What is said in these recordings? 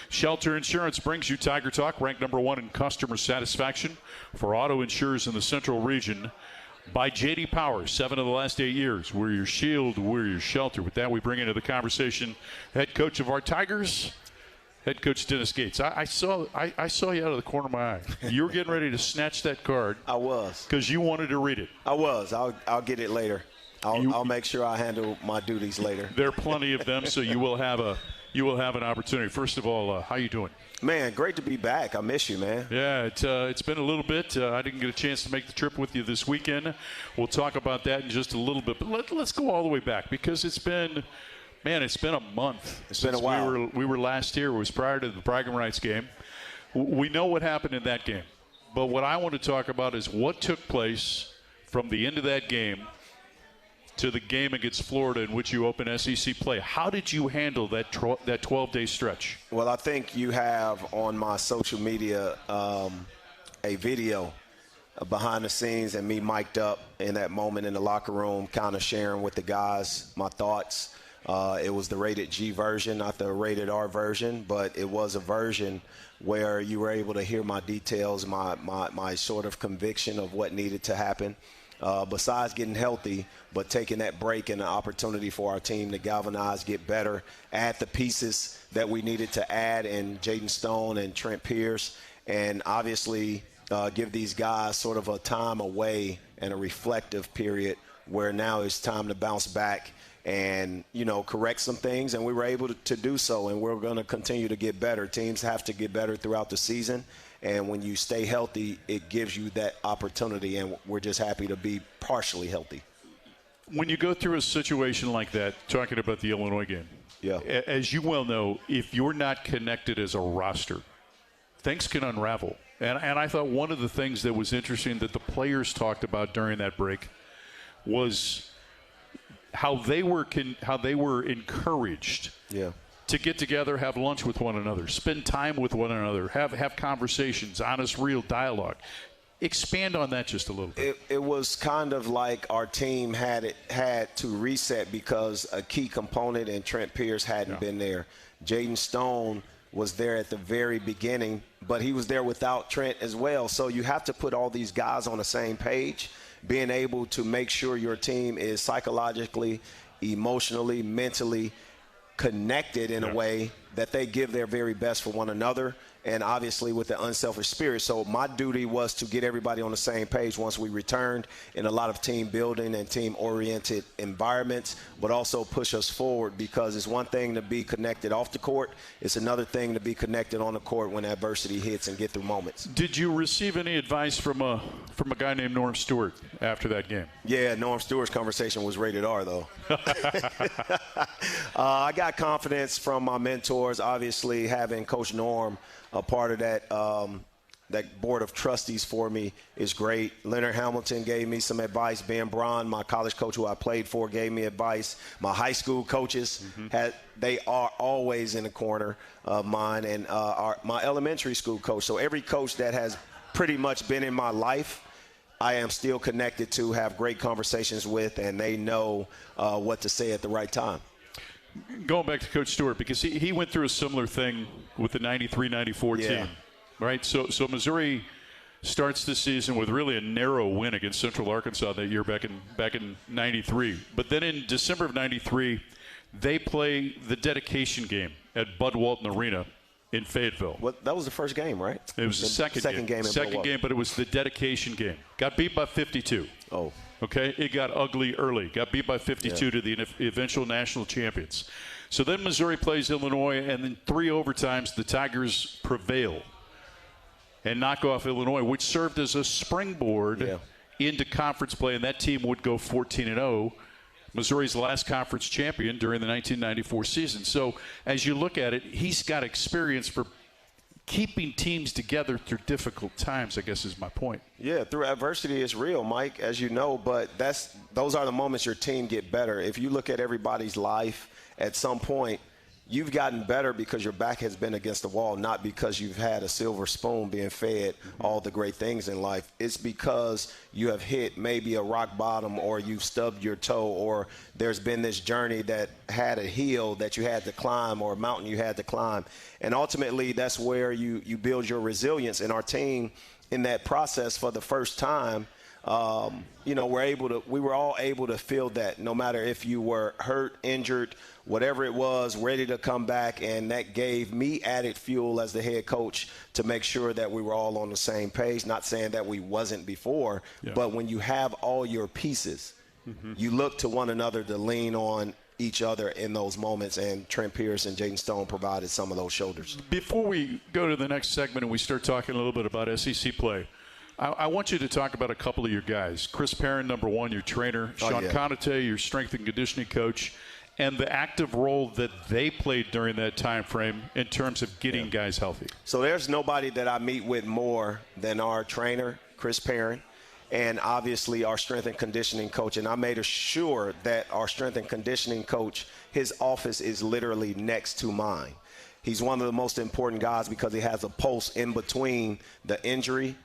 Shelter Insurance brings you Tiger Talk, ranked number 1 in customer satisfaction for auto insurers in the Central Region by J.D. Power. 7 of the last 8 years. We're your shield, we're your shelter. With that, we bring into the conversation head coach of our Tigers, head coach Dennis Gates. I saw you out of the corner of my eye. You were getting ready to snatch that card. I was. Because you wanted to read it. I was. I'll get it later. I'll make sure I handle my duties later. There are plenty of them, so you will have an opportunity. First of all, how you doing? Man, great to be back. I miss you, man. Yeah, it's been a little bit. I didn't get a chance to make the trip with you this weekend. We'll talk about that in just a little bit. But let's go all the way back because it's been a month. It's been a while. We were last here. It was prior to the bragging rights game. We know what happened in that game. But what I want to talk about is what took place from the end of that game to the game against Florida in which you open SEC play. How did you handle that 12-day stretch? Well, I think you have on my social media a video behind the scenes and me mic'd up in that moment in the locker room, kind of sharing with the guys my thoughts. It was the rated G version, not the rated R version, but it was a version where you were able to hear my details, my sort of conviction of what needed to happen. Besides getting healthy, but taking that break and the opportunity for our team to galvanize, get better, add the pieces that we needed to add in Jaden Stone and Trent Pierce, and obviously give these guys sort of a time away and a reflective period where now it's time to bounce back and, correct some things, and we were able to do so, and we're going to continue to get better. Teams have to get better throughout the season. And when you stay healthy, it gives you that opportunity, and we're just happy to be partially healthy. When you go through a situation like that, talking about the Illinois game, yeah, as you well know, if you're not connected as a roster, things can unravel. And I thought one of the things that was interesting that the players talked about during that break was how they were encouraged. Yeah. To get together, have lunch with one another, spend time with one another, have conversations, honest, real dialogue. Expand on that just a little bit. It was kind of like our team had to reset because a key component in Trent Pierce hadn't been there. Jaden Stone was there at the very beginning, but he was there without Trent as well. So you have to put all these guys on the same page, being able to make sure your team is psychologically, emotionally, mentally connected in a way that they give their very best for one another, and obviously with the unselfish spirit. So my duty was to get everybody on the same page once we returned in a lot of team building and team-oriented environments, but also push us forward because it's one thing to be connected off the court. It's another thing to be connected on the court when adversity hits and get through moments. Did you receive any advice from a guy named Norm Stewart after that game? Yeah, Norm Stewart's conversation was rated R, though. I got confidence from my mentors, obviously having Coach Norm a part of that board of trustees for me is great. Leonard Hamilton gave me some advice. Ben Braun, my college coach who I played for, gave me advice. My high school coaches, they are always in the corner of mine, and my elementary school coach. So every coach that has pretty much been in my life, I am still connected to, have great conversations with, and they know what to say at the right time. Going back to Coach Stewart, because he went through a similar thing with the 93-94 team, right? So Missouri starts the season with really a narrow win against Central Arkansas that year back in 93. But then in December of 93, they play the dedication game at Bud Walton Arena in Fayetteville. Well, that was the first game, right? It was the second game. Second game, but it was the dedication game. Got beat by 52. Oh. Okay, it got ugly early. Got beat by 52 to the eventual national champions. So then Missouri plays Illinois, and then 3 overtimes, the Tigers prevail and knock off Illinois, which served as a springboard into conference play, and that team would go 14-0. Missouri's last conference champion during the 1994 season. So as you look at it, he's got experience for keeping teams together through difficult times, I guess is my point. Yeah, through adversity is real, Mike, as you know, but those are the moments your team get better. If you look at everybody's life, at some point, you've gotten better because your back has been against the wall, not because you've had a silver spoon being fed all the great things in life. It's because you have hit maybe a rock bottom, or you've stubbed your toe, or there's been this journey that had a hill that you had to climb, or a mountain you had to climb. And ultimately, that's where you build your resilience. And our team, in that process, for the first time, we were all able to feel that, no matter if you were hurt, injured, whatever it was, ready to come back. And that gave me added fuel as the head coach to make sure that we were all on the same page. Not saying that we wasn't before, but when you have all your pieces, you look to one another to lean on each other in those moments, and Trent Pierce and Jaden Stone provided some of those shoulders. Before we go to the next segment and we start talking a little bit about SEC play, I want you to talk about a couple of your guys. Chris Perrin, number one, your trainer. Sean Conate, your strength and conditioning coach. And the active role that they played during that time frame in terms of getting guys healthy. So there's nobody that I meet with more than our trainer, Chris Perrin, and obviously our strength and conditioning coach. And I made sure that our strength and conditioning coach, his office is literally next to mine. He's one of the most important guys because he has a pulse in between the injury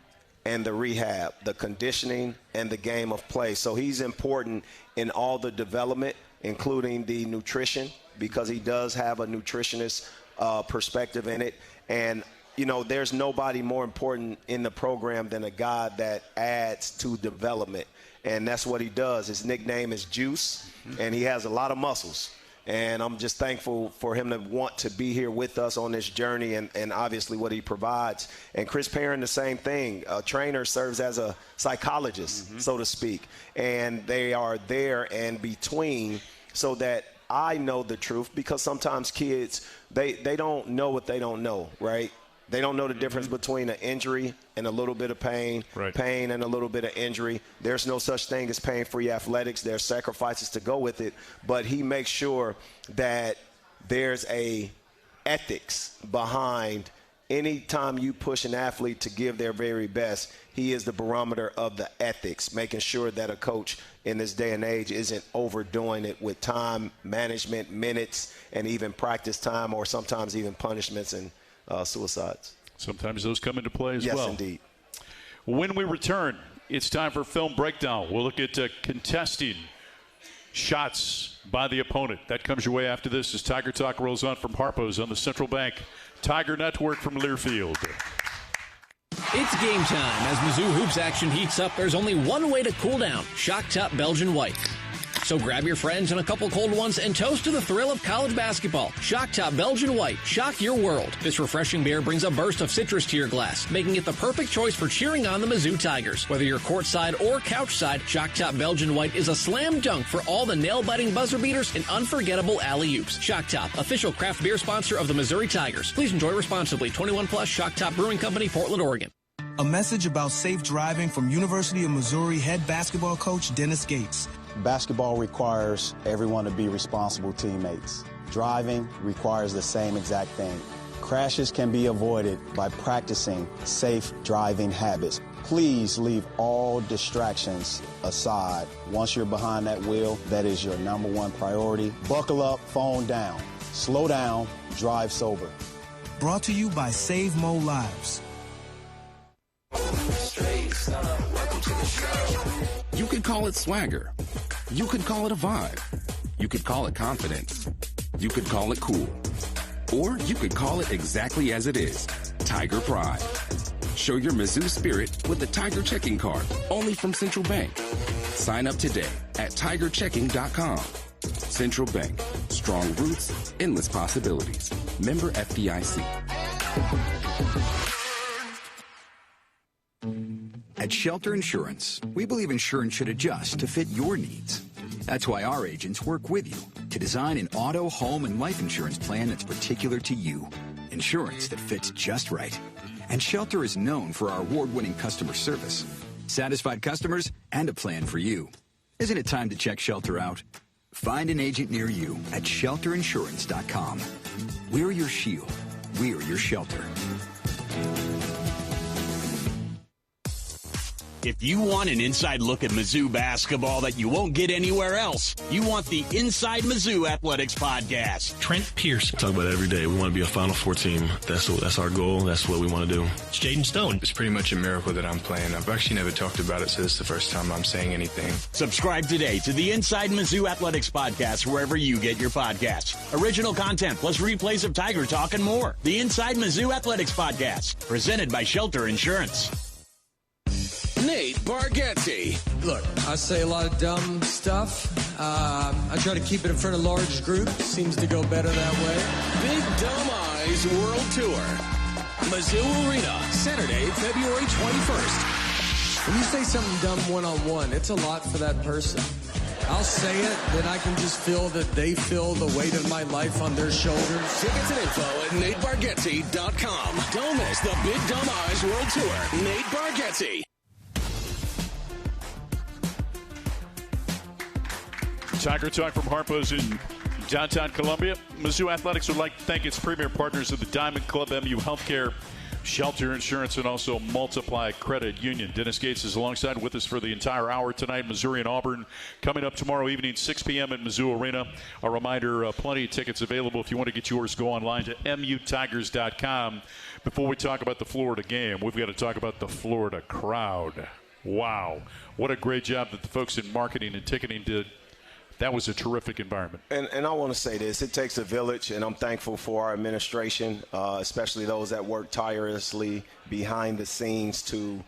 and the rehab, the conditioning and the game of play. So he's important in all the development, including the nutrition, because he does have a nutritionist perspective in it. And, there's nobody more important in the program than a guy that adds to development. And that's what he does. His nickname is Juice, and he has a lot of muscles. And I'm just thankful for him to want to be here with us on this journey, and obviously what he provides. And Chris Perrin, the same thing. A trainer serves as a psychologist, so to speak. And they are there and between so that I know the truth, because sometimes kids, they don't know what they don't know, right? They don't know the difference between an injury and a little bit of pain, pain and a little bit of injury. There's no such thing as pain-free athletics. There's sacrifices to go with it. But he makes sure that there's a ethics behind any time you push an athlete to give their very best. He is the barometer of the ethics, making sure that a coach in this day and age isn't overdoing it with time management, minutes, and even practice time, or sometimes even punishments and suicides. Sometimes those come into play as well. Yes, indeed. When we return, it's time for Film Breakdown. We'll look at contesting shots by the opponent. That comes your way after this as Tiger Talk rolls on from Harpo's on the Central Bank Tiger Network from Learfield. It's game time. As Mizzou Hoops action heats up, there's only one way to cool down: Shock Top Belgian White. So grab your friends and a couple cold ones and toast to the thrill of college basketball. Shock Top Belgian White. Shock your world. This refreshing beer brings a burst of citrus to your glass, making it the perfect choice for cheering on the Mizzou Tigers. Whether you're courtside or couchside, Shock Top Belgian White is a slam dunk for all the nail-biting buzzer beaters and unforgettable alley-oops. Shock Top, official craft beer sponsor of the Missouri Tigers. Please enjoy responsibly. 21 plus, Shock Top Brewing Company, Portland, Oregon. A message about safe driving from University of Missouri head basketball coach Dennis Gates. Basketball requires everyone to be responsible teammates. Driving requires the same exact thing. Crashes can be avoided by practicing safe driving habits. Please leave all distractions aside. Once you're behind that wheel, that is your number one priority. Buckle up, phone down. Slow down, drive sober. Brought to you by Save Mo Lives. You could call it swagger. You could call it a vibe. You could call it confidence. You could call it cool. Or you could call it exactly as it is, Tiger Pride. Show your Mizzou spirit with the Tiger Checking Card, only from Central Bank. Sign up today at tigerchecking.com. Central Bank. Strong roots, endless possibilities. Member FDIC. At Shelter Insurance, we believe insurance should adjust to fit your needs. That's why our agents work with you to design an auto, home, and life insurance plan that's particular to you. Insurance that fits just right. And Shelter is known for our award-winning customer service, satisfied customers, and a plan for you. Isn't it time to check Shelter out? Find an agent near you at shelterinsurance.com. We're your shield. We're your shelter. If you want an inside look at Mizzou basketball that you won't get anywhere else, you want the Inside Mizzou Athletics podcast. Trent Pierce. Talk about it every day. We want to be a Final Four team. That's our goal. That's what we want to do. It's Jaden Stone. It's pretty much a miracle that I'm playing. I've actually never talked about it, so this is the first time I'm saying anything. Subscribe today to the Inside Mizzou Athletics podcast wherever you get your podcasts. Original content plus replays of Tiger Talk and more. The Inside Mizzou Athletics podcast, presented by Shelter Insurance. Nate Bargatze. Look, I say a lot of dumb stuff. I try to keep it in front of large groups. Seems to go better that way. Big Dumb Eyes World Tour. Mizzou Arena, Saturday, February 21st. When you say something dumb one-on-one, it's a lot for that person. I'll say it, then I can just feel that they feel the weight of my life on their shoulders. Tickets and info at NateBargatze.com. Don't miss the Big Dumb Eyes World Tour. Nate Bargatze. Tiger Talk from Harpo's in downtown Columbia. Mizzou Athletics would like to thank its premier partners of the Diamond Club, MU Healthcare, Shelter Insurance, and also Multiply Credit Union. Dennis Gates is alongside with us for the entire hour tonight. Missouri and Auburn coming up tomorrow evening, 6 p.m. at Mizzou Arena. A reminder, plenty of tickets available. If you want to get yours, go online to mutigers.com. Before we talk about the Florida game, we've got to talk about the Florida crowd. Wow. What a great job that the folks in marketing and ticketing did. That was a terrific environment. And I want to say this. It takes a village, and I'm thankful for our administration, especially those that work tirelessly behind the scenes to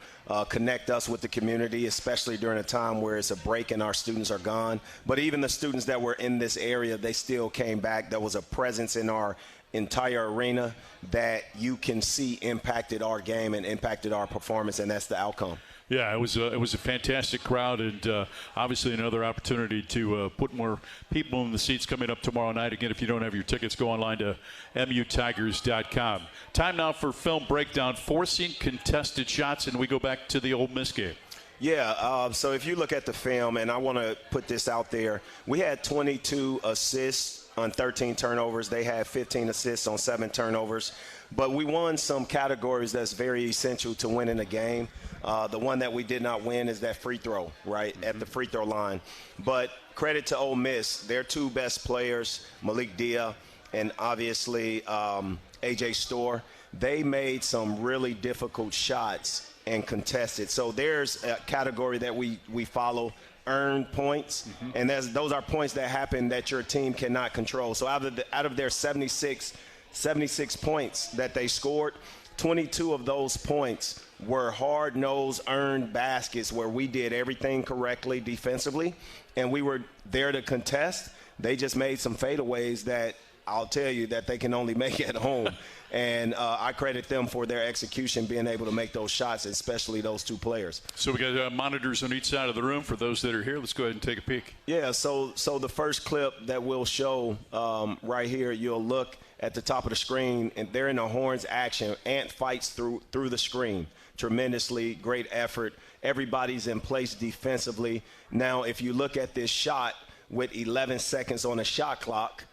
connect us with the community, especially during a time where it's a break and our students are gone. But even the students that were in this area, they still came back. There was a presence in our entire arena that you can see impacted our game and impacted our performance, and that's the outcome. Yeah, it was a fantastic crowd, and obviously another opportunity to put more people in the seats coming up tomorrow night. Again, if you don't have your tickets, go online to mutigers.com. Time now for film breakdown, forcing contested shots, and we go back to the Ole Miss game. Yeah, so if you look at the film, and I want to put this out there, we had 22 assists on 13 turnovers. They had 15 assists on 7 turnovers. But we won some categories that's very essential to winning a game. The one that we did not win is that free throw, right, at the free throw line. But credit to Ole Miss. Their two best players, Malik Dia and obviously A.J. Storr, they made some really difficult shots and contested. So there's a category that we follow, earned points, and those are points that happen that your team cannot control. So out of their 76 points that they scored, 22 of those points were hard-nosed, earned baskets where we did everything correctly defensively, and we were there to contest. They just made some fadeaways that I'll tell you that they can only make at home. And I credit them for their execution, being able to make those shots, especially those two players. So we got monitors on each side of the room for those that are here. Let's go ahead and take a peek. Yeah, so the first clip that we'll show right here, you'll look at the top of the screen, and they're in the horns action. Ant fights through the screen. Tremendously great effort. Everybody's in place defensively. Now, if you look at this shot with 11 seconds on the shot clock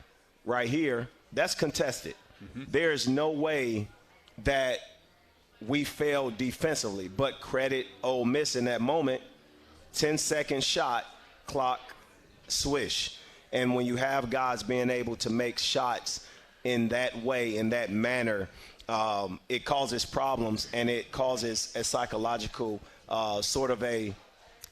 right here, that's contested. There's no way that we failed defensively, but credit Ole Miss in that moment. 10-second shot clock, swish. And when you have guys being able to make shots in that way, in that manner, it causes problems, and it causes a psychological sort of a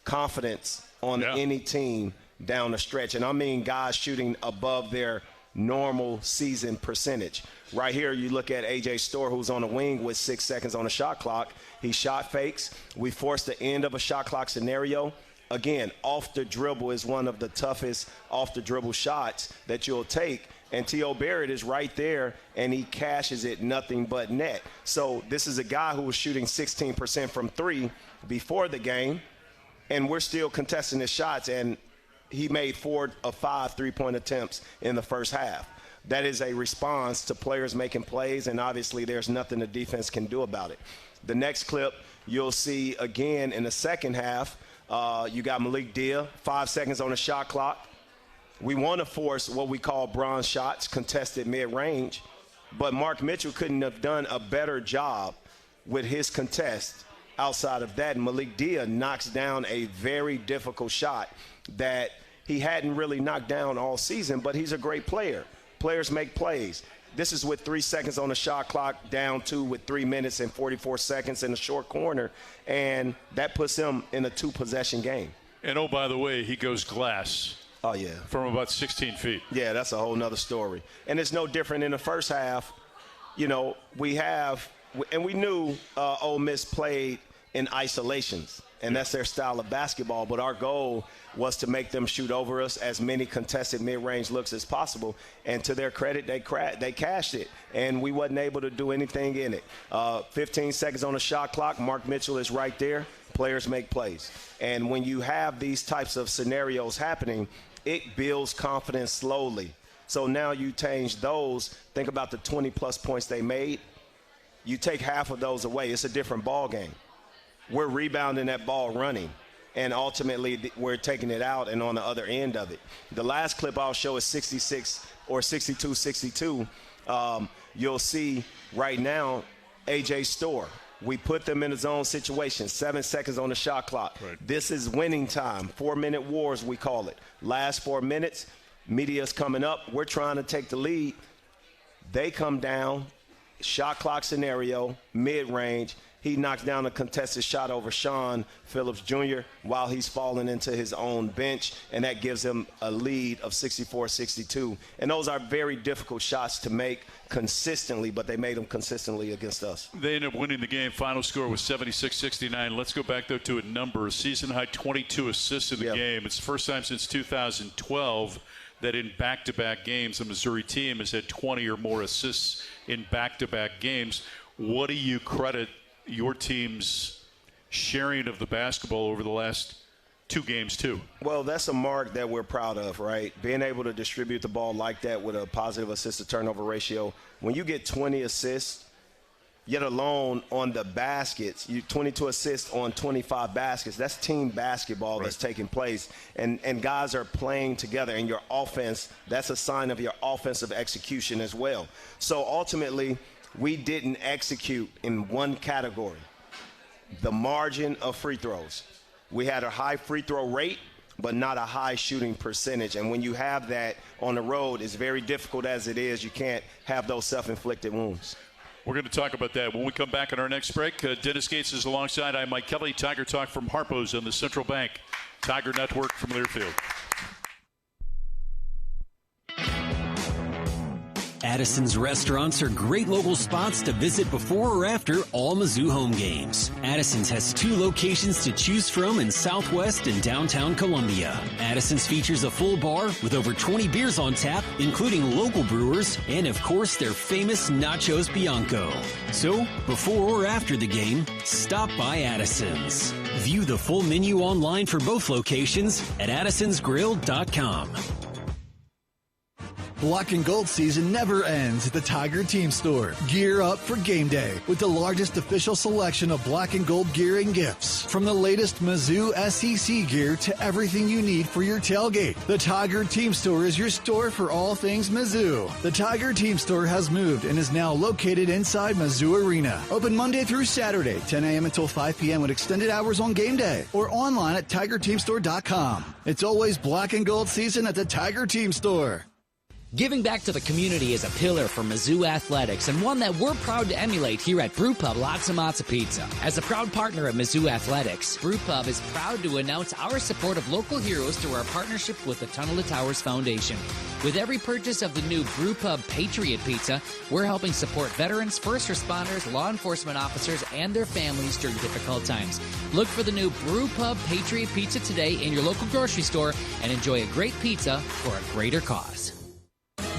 confidence on any team down the stretch. And I mean guys shooting above their normal season percentage. Right here, you look at A.J. Storr, who's on the wing with 6 seconds on the shot clock. He shot fakes. We forced the end of a shot clock scenario. Again, off the dribble is one of the toughest off the dribble shots that you'll take. And T.O. Barrett is right there, and he cashes it nothing but net. So this is a guy who was shooting 16% from 3 before the game, and we're still contesting his shots, and he made 4 of 5 3-point attempts in the first half. That is a response to players making plays, and obviously there's nothing the defense can do about it. The next clip you'll see again in the second half, you got Malik Dia, 5 seconds on the shot clock. We want to force what we call bronze shots, contested mid-range, but Mark Mitchell couldn't have done a better job with his contest. outside of that. Malik Dia knocks down a very difficult shot that he hadn't really knocked down all season, but he's a great player. Players make plays. This is with 3 seconds on the shot clock, down 2 with 3 minutes and 44 seconds in the short corner, and that puts him in a 2-possession game. And, oh, by the way, he goes glass. Oh, yeah. From about 16 feet. Yeah, that's a whole nother story. And it's no different in the first half. You know, we knew Ole Miss played in isolations, and that's their style of basketball. But our goal was to make them shoot over us as many contested mid-range looks as possible. And to their credit, they cashed it, and we wasn't able to do anything in it. 15 seconds on the shot clock. Mark Mitchell is right there. Players make plays. And when you have these types of scenarios happening, it builds confidence slowly. So now you change those. Think about the 20-plus points they made. You take half of those away. It's a different ball game. We're rebounding that ball running, and ultimately we're taking it out and on the other end of it. The last clip I'll show is 66 or 62-62. You'll see right now A.J. Storr. We put them in a zone situation, 7 seconds on the shot clock. Right. This is winning time, 4-minute wars we call it. Last 4 minutes, media's coming up. We're trying to take the lead. They come down, shot clock scenario, mid-range. He knocks down a contested shot over Sean Phillips Jr. while he's falling into his own bench, and that gives him a lead of 64-62. And those are very difficult shots to make consistently, but they made them consistently against us. They ended up winning the game. Final score was 76-69. Let's go back, though, to a number. Season-high 22 assists in the game. It's the first time since 2012 that in back-to-back games, the Missouri team has had 20 or more assists in back-to-back games. What do you credit your team's sharing of the basketball over the last 2 games, too? Well, that's a mark that we're proud of, right? Being able to distribute the ball like that with a positive assist-to-turnover ratio. When you get 20 assists, yet alone on the baskets, 22 assists on 25 baskets, that's team basketball that's taking place. And guys are playing together, and your offense, that's a sign of your offensive execution as well. So ultimately, we didn't execute in one category, the margin of free throws. We had a high free throw rate, but not a high shooting percentage. And when you have that on the road, it's very difficult as it is. You can't have those self-inflicted wounds. We're going to talk about that when we come back on our next break. Dennis Gates is alongside. I'm Mike Kelly. Tiger Talk from Harpo's on the Central Bank Tiger Network from Learfield. Addison's restaurants are great local spots to visit before or after all Mizzou home games. Addison's has 2 locations to choose from in Southwest and downtown Columbia. Addison's features a full bar with over 20 beers on tap, including local brewers, and of course their famous Nachos Bianco. So, before or after the game, stop by Addison's. View the full menu online for both locations at addisonsgrill.com. Black and gold season never ends at the Tiger Team Store. Gear up for game day with the largest official selection of black and gold gear and gifts. From the latest Mizzou SEC gear to everything you need for your tailgate, the Tiger Team Store is your store for all things Mizzou. The Tiger Team Store has moved and is now located inside Mizzou Arena. Open Monday through Saturday, 10 a.m. until 5 p.m. with extended hours on game day, or online at tigerteamstore.com. It's always black and gold season at the Tiger Team Store. Giving back to the community is a pillar for Mizzou athletics, and one that we're proud to emulate here at Brew Pub Lots of Matza Pizza. As a proud partner of Mizzou athletics, Brew Pub is proud to announce our support of local heroes through our partnership with the Tunnel to Towers Foundation. With every purchase of the new Brew Pub Patriot Pizza, we're helping support veterans, first responders, law enforcement officers, and their families during difficult times. Look for the new Brew Pub Patriot Pizza today in your local grocery store and enjoy a great pizza for a greater cause.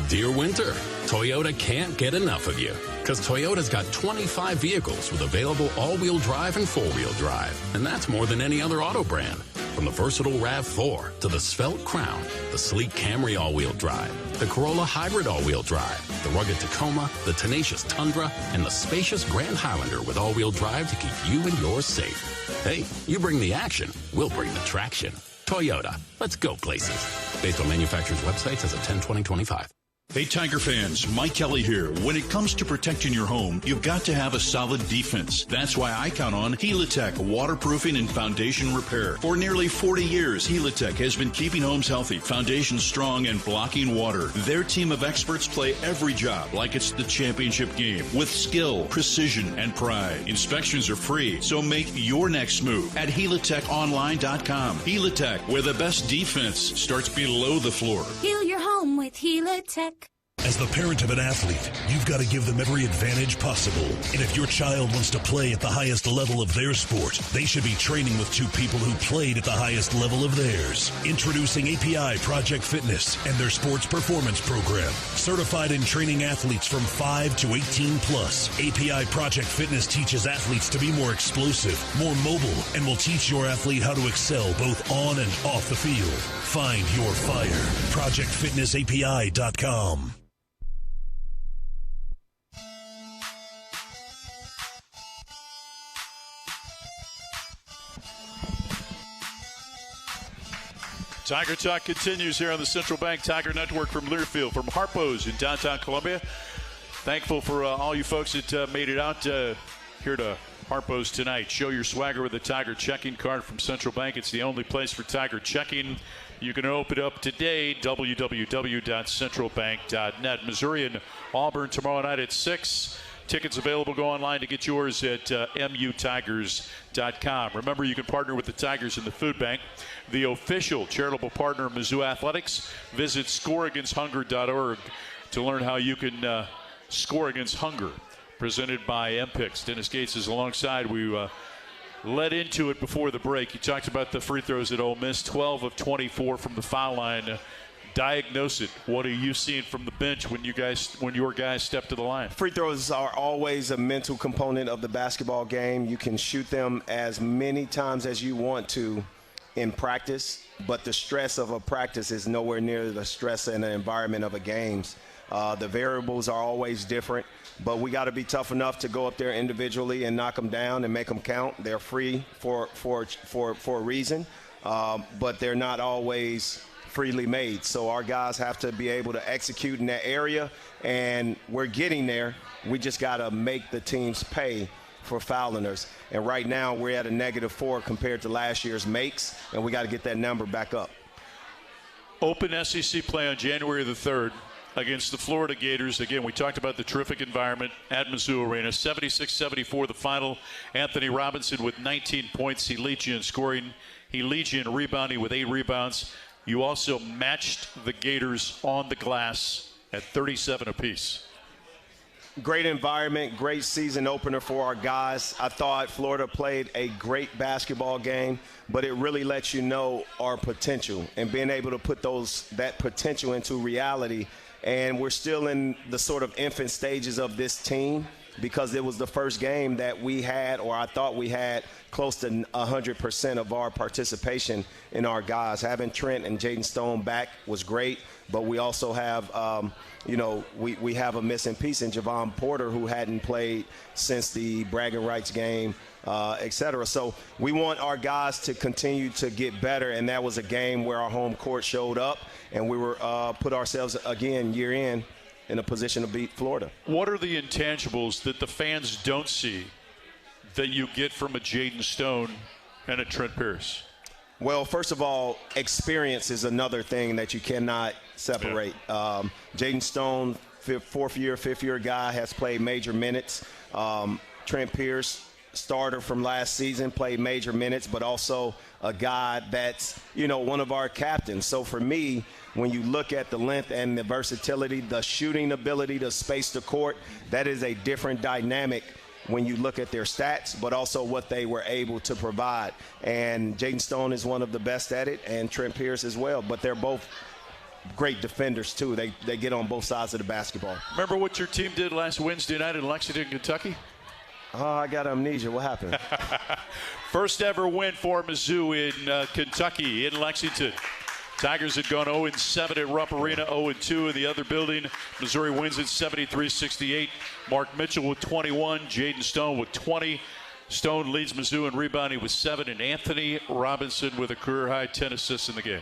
Dear Winter, Toyota can't get enough of you, because Toyota's got 25 vehicles with available all-wheel drive and four-wheel drive, and that's more than any other auto brand. From the versatile RAV4 to the svelte Crown, the sleek Camry all-wheel drive, the Corolla Hybrid all-wheel drive, the rugged Tacoma, the tenacious Tundra, and the spacious Grand Highlander with all-wheel drive to keep you and yours safe. Hey, you bring the action, we'll bring the traction. Toyota, let's go places. Based on manufacturer's website, says a 10/20/25. Hey Tiger fans, Mike Kelly here. When it comes to protecting your home, you've got to have a solid defense. That's why I count on Helitech waterproofing and foundation repair. For nearly 40 years, Helitech has been keeping homes healthy, foundations strong, and blocking water. Their team of experts play every job like it's the championship game with skill, precision, and pride. Inspections are free, so make your next move at HelitechOnline.com. Helitech, where the best defense starts below the floor. Heal your home with Helitech. As the parent of an athlete, you've got to give them every advantage possible. And if your child wants to play at the highest level of their sport, they should be training with two people who played at the highest level of theirs. Introducing API Project Fitness and their sports performance program. Certified in training athletes from 5 to 18 plus. API Project Fitness teaches athletes to be more explosive, more mobile, and will teach your athlete how to excel both on and off the field. Find your fire. ProjectFitnessAPI.com. Tiger Talk continues here on the Central Bank Tiger Network from Learfield, from Harpo's in downtown Columbia. Thankful for all you folks that made it out here to Harpo's tonight. Show your swagger with a Tiger checking card from Central Bank. It's the only place for Tiger checking. You can open it up today, www.centralbank.net. Missouri and Auburn tomorrow night at 6. Tickets available. Go online to get yours at mutigers.com. Remember, you can partner with the Tigers in the Food Bank, the official charitable partner of Mizzou Athletics. Visit scoreagainsthunger.org to learn how you can score against hunger. Presented by MPICS. Dennis Gates is alongside. We led into it before the break. You talked about the free throws at Ole Miss, 12 of 24 from the foul line. Diagnose it. What are you seeing from the bench when your guys step to the line? Free throws are always a mental component of the basketball game. You can shoot them as many times as you want to in practice, but the stress of a practice is nowhere near the stress in the environment of a game. The variables are always different, but we got to be tough enough to go up there individually and knock them down and make them count. They're free for a reason, but they're not always freely made. So our guys have to be able to execute in that area, and we're getting there. We just got to make the teams pay for fouling us. And right now we're at a -4 compared to last year's makes, and we got to get that number back up. Open SEC play on January the 3rd against the Florida Gators. Again, we talked about the terrific environment at Mizzou Arena. 76-74 the final. Anthony Robinson with 19 points. He leads you in scoring. He leads you in rebounding with 8 rebounds. You also matched the Gators on the glass at 37 apiece. Great environment, great season opener for our guys. I thought Florida played a great basketball game, but it really lets you know our potential and being able to put that potential into reality. And we're still in the sort of infant stages of this team, because it was the first game that we had, or I thought we had, close to 100% of our participation in our guys. Having Trent and Jaden Stone back was great, but we also have, we have a missing piece in Javon Porter, who hadn't played since the bragging rights game, et cetera. So we want our guys to continue to get better, and that was a game where our home court showed up, and we were put ourselves again year in a position to beat Florida. What are the intangibles that the fans don't see that you get from a Jaden Stone and a Trent Pierce? Well, first of all, experience is another thing that you cannot separate. Yeah. Jaden Stone, fifth year guy, has played major minutes. Trent Pierce, starter from last season, played major minutes, but also a guy that's, one of our captains. So for me, when you look at the length and the versatility, the shooting ability to space the court, that is a different dynamic when you look at their stats, but also what they were able to provide. And Jaden Stone is one of the best at it, and Trent Pierce as well. But they're both great defenders, too. They get on both sides of the basketball. Remember what your team did last Wednesday night in Lexington, Kentucky? Oh, I got amnesia. What happened? First ever win for Mizzou in Kentucky, in Lexington. Tigers had gone 0-7 at Rupp Arena, 0-2 in the other building. Missouri wins it 73-68. Mark Mitchell with 21, Jaden Stone with 20. Stone leads Mizzou in rebounding with 7, and Anthony Robinson with a career-high 10 assists in the game.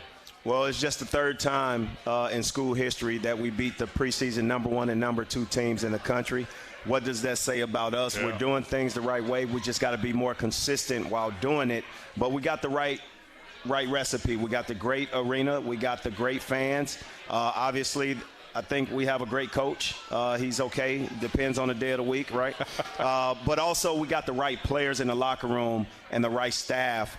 Well, it's just the third time in school history that we beat the preseason number 1 and number 2 teams in the country. What does that say about us? Yeah. We're doing things the right way. We just got to be more consistent while doing it. But we got the right recipe. We got the great arena. We got the great fans. Obviously, I think we have a great coach. He's okay. Depends on the day of the week, right? But also we got the right players in the locker room and the right staff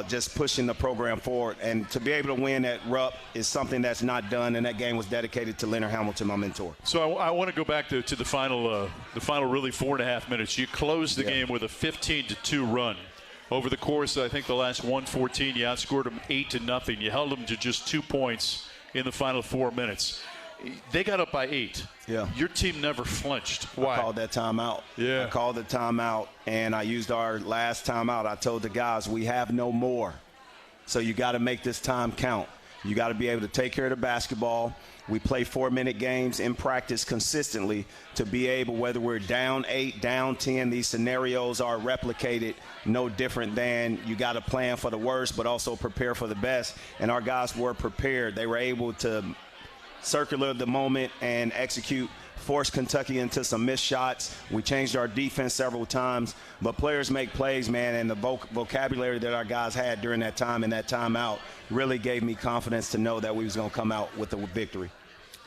just pushing the program forward. And to be able to win at Rupp is something that's not done, and that game was dedicated to Leonard Hamilton, my mentor. So I want to go back to the final really 4.5 minutes. You closed the game with a 15-2 run. Over the course, I think the last 114, you outscored them 8-0. You held them to just 2 points in the final 4 minutes. They got up by 8. Yeah. Your team never flinched. Why? I called that timeout. Yeah. I called the timeout, and I used our last timeout. I told the guys, we have no more. So you got to make this time count. You got to be able to take care of the basketball. We play 4-minute games in practice consistently to be able, whether we're down 8, down 10, these scenarios are replicated no different than you got to plan for the worst but also prepare for the best. And our guys were prepared. They were able to circular the moment and execute, force Kentucky into some missed shots. We changed our defense several times, but players make plays, man, and the vocabulary that our guys had during that time and that timeout really gave me confidence to know that we was going to come out with the victory.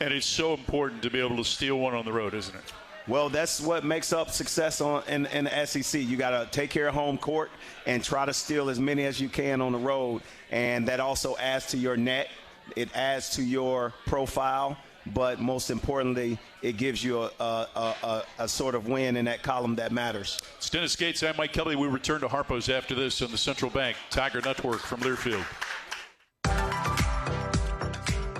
And it's so important to be able to steal one on the road, isn't it? Well, that's what makes up success in the SEC. You got to take care of home court and try to steal as many as you can on the road, and that also adds to your net. It adds to your profile, but most importantly, it gives you a sort of win in that column that matters. It's Dennis Gates. I'm Mike Kelly. We return to Harpo's after this on the Central Bank Tiger Network from Learfield.